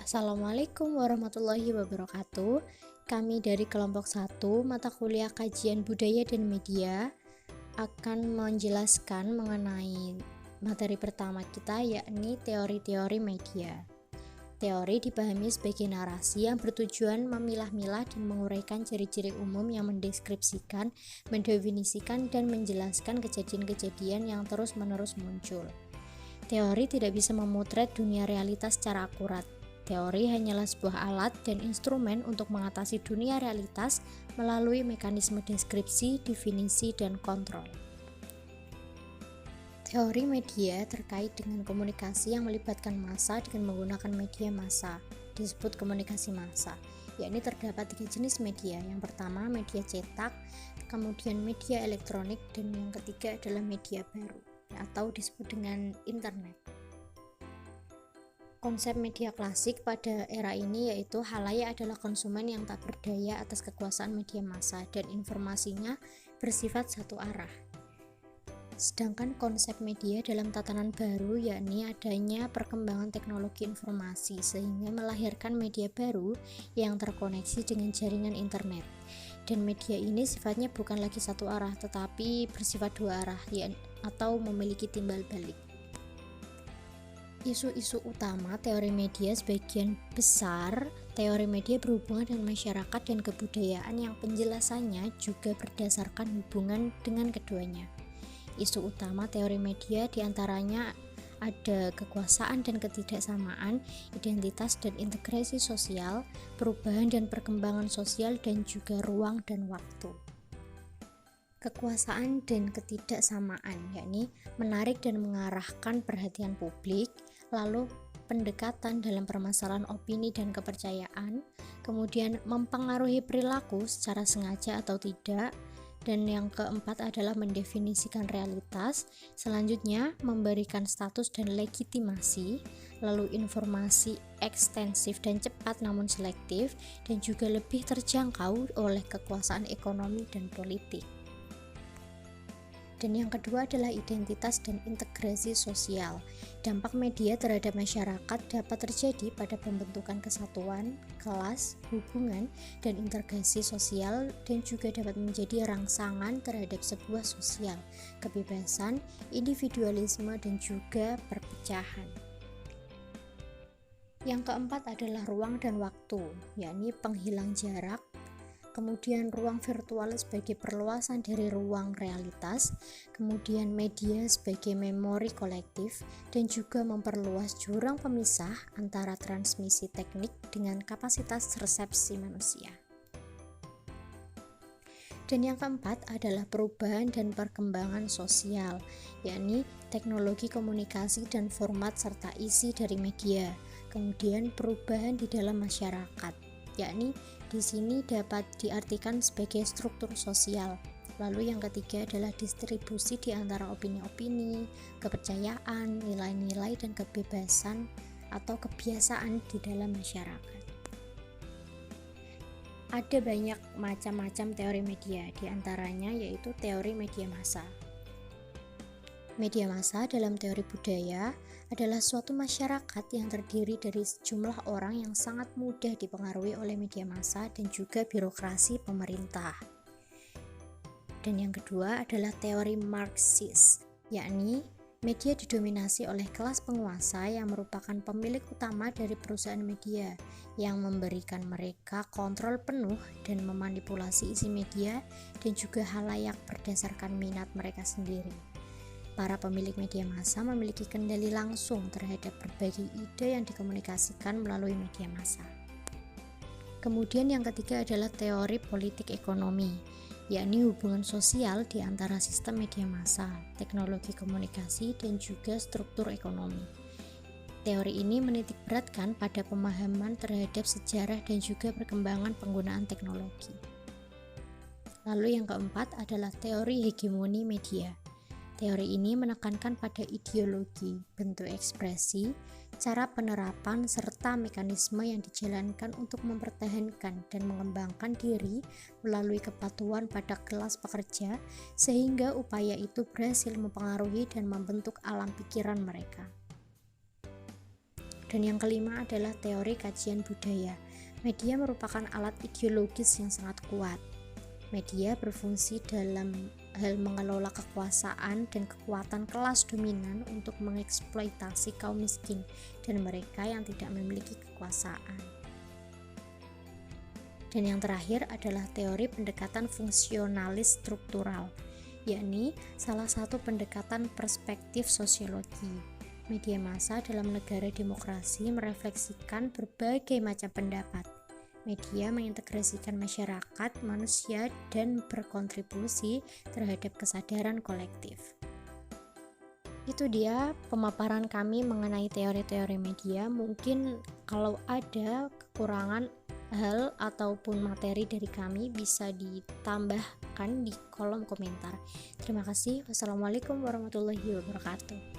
Assalamualaikum warahmatullahi wabarakatuh. Kami dari kelompok 1 mata kuliah Kajian Budaya dan Media akan menjelaskan mengenai materi pertama kita, yakni teori-teori media. Teori dipahami sebagai narasi yang bertujuan memilah-milah dan menguraikan ciri-ciri umum yang mendeskripsikan, mendefinisikan, dan menjelaskan kejadian-kejadian yang terus-menerus muncul. Teori tidak bisa memotret dunia realitas secara akurat. Teori hanyalah sebuah alat dan instrumen untuk mengatasi dunia realitas melalui mekanisme deskripsi, definisi, dan kontrol. Teori media terkait dengan komunikasi yang melibatkan massa dengan menggunakan media massa, disebut komunikasi massa, yakni terdapat 3 jenis media. Yang pertama media cetak, kemudian media elektronik, dan yang ketiga adalah media baru atau disebut dengan internet. Konsep media klasik pada era ini yaitu halayak adalah konsumen yang tak berdaya atas kekuasaan media massa dan informasinya bersifat satu arah. Sedangkan konsep media dalam tatanan baru yakni adanya perkembangan teknologi informasi sehingga melahirkan media baru yang terkoneksi dengan jaringan internet. Dan media ini sifatnya bukan lagi satu arah tetapi bersifat dua arah atau memiliki timbal balik. Isu-isu utama teori media sebagian besar teori media berhubungan dengan masyarakat dan kebudayaan yang penjelasannya juga berdasarkan hubungan dengan keduanya. Isu utama teori media diantaranya ada kekuasaan dan ketidaksamaan, identitas dan integrasi sosial, perubahan dan perkembangan sosial, dan juga ruang dan waktu. Kekuasaan dan ketidaksamaan, yakni menarik dan mengarahkan perhatian publik, lalu pendekatan dalam permasalahan opini dan kepercayaan, kemudian mempengaruhi perilaku secara sengaja atau tidak, dan yang keempat adalah mendefinisikan realitas, selanjutnya memberikan status dan legitimasi, lalu informasi ekstensif dan cepat namun selektif, dan juga lebih terjangkau oleh kekuasaan ekonomi dan politik. Dan yang kedua adalah identitas dan integrasi sosial. Dampak media terhadap masyarakat dapat terjadi pada pembentukan kesatuan, kelas, hubungan, dan integrasi sosial, dan juga dapat menjadi rangsangan terhadap sebuah sosial, kebebasan, individualisme, dan juga perpecahan. Yang keempat adalah ruang dan waktu, yakni penghilang jarak, kemudian ruang virtual sebagai perluasan dari ruang realitas, kemudian media sebagai memori kolektif, dan juga memperluas jurang pemisah antara transmisi teknik dengan kapasitas resepsi manusia. Dan yang keempat adalah perubahan dan perkembangan sosial, yakni teknologi komunikasi dan format serta isi dari media, kemudian perubahan di dalam masyarakat, yakni di sini dapat diartikan sebagai struktur sosial. Lalu yang ketiga adalah distribusi di antara opini-opini, kepercayaan, nilai-nilai, dan kebebasan atau kebiasaan di dalam masyarakat. Ada banyak macam-macam teori media, diantaranya yaitu teori media massa. Media massa dalam teori budaya adalah suatu masyarakat yang terdiri dari sejumlah orang yang sangat mudah dipengaruhi oleh media massa dan juga birokrasi pemerintah. Dan yang kedua adalah teori Marxis, yakni media didominasi oleh kelas penguasa yang merupakan pemilik utama dari perusahaan media yang memberikan mereka kontrol penuh dan memanipulasi isi media dan juga halayak berdasarkan minat mereka sendiri. Para pemilik media massa memiliki kendali langsung terhadap berbagai ide yang dikomunikasikan melalui media massa. Kemudian yang ketiga adalah teori politik ekonomi, yakni hubungan sosial di antara sistem media massa, teknologi komunikasi, dan juga struktur ekonomi. Teori ini menitikberatkan pada pemahaman terhadap sejarah dan juga perkembangan penggunaan teknologi. Lalu yang keempat adalah teori hegemoni media. Teori ini menekankan pada ideologi, bentuk ekspresi, cara penerapan, serta mekanisme yang dijalankan untuk mempertahankan dan mengembangkan diri melalui kepatuhan pada kelas pekerja, sehingga upaya itu berhasil mempengaruhi dan membentuk alam pikiran mereka. Dan yang kelima adalah teori kajian budaya. Media merupakan alat ideologis yang sangat kuat. Media berfungsi dalam hal mengelola kekuasaan dan kekuatan kelas dominan untuk mengeksploitasi kaum miskin dan mereka yang tidak memiliki kekuasaan. Dan yang terakhir adalah teori pendekatan fungsionalis struktural, yakni salah satu pendekatan perspektif sosiologi. Media massa dalam negara demokrasi merefleksikan berbagai macam pendapat. Media mengintegrasikan masyarakat, manusia, dan berkontribusi terhadap kesadaran kolektif. Itu dia pemaparan kami mengenai teori-teori media. Mungkin kalau ada kekurangan hal ataupun materi dari kami bisa ditambahkan di kolom komentar. Terima kasih. Wassalamualaikum warahmatullahi wabarakatuh.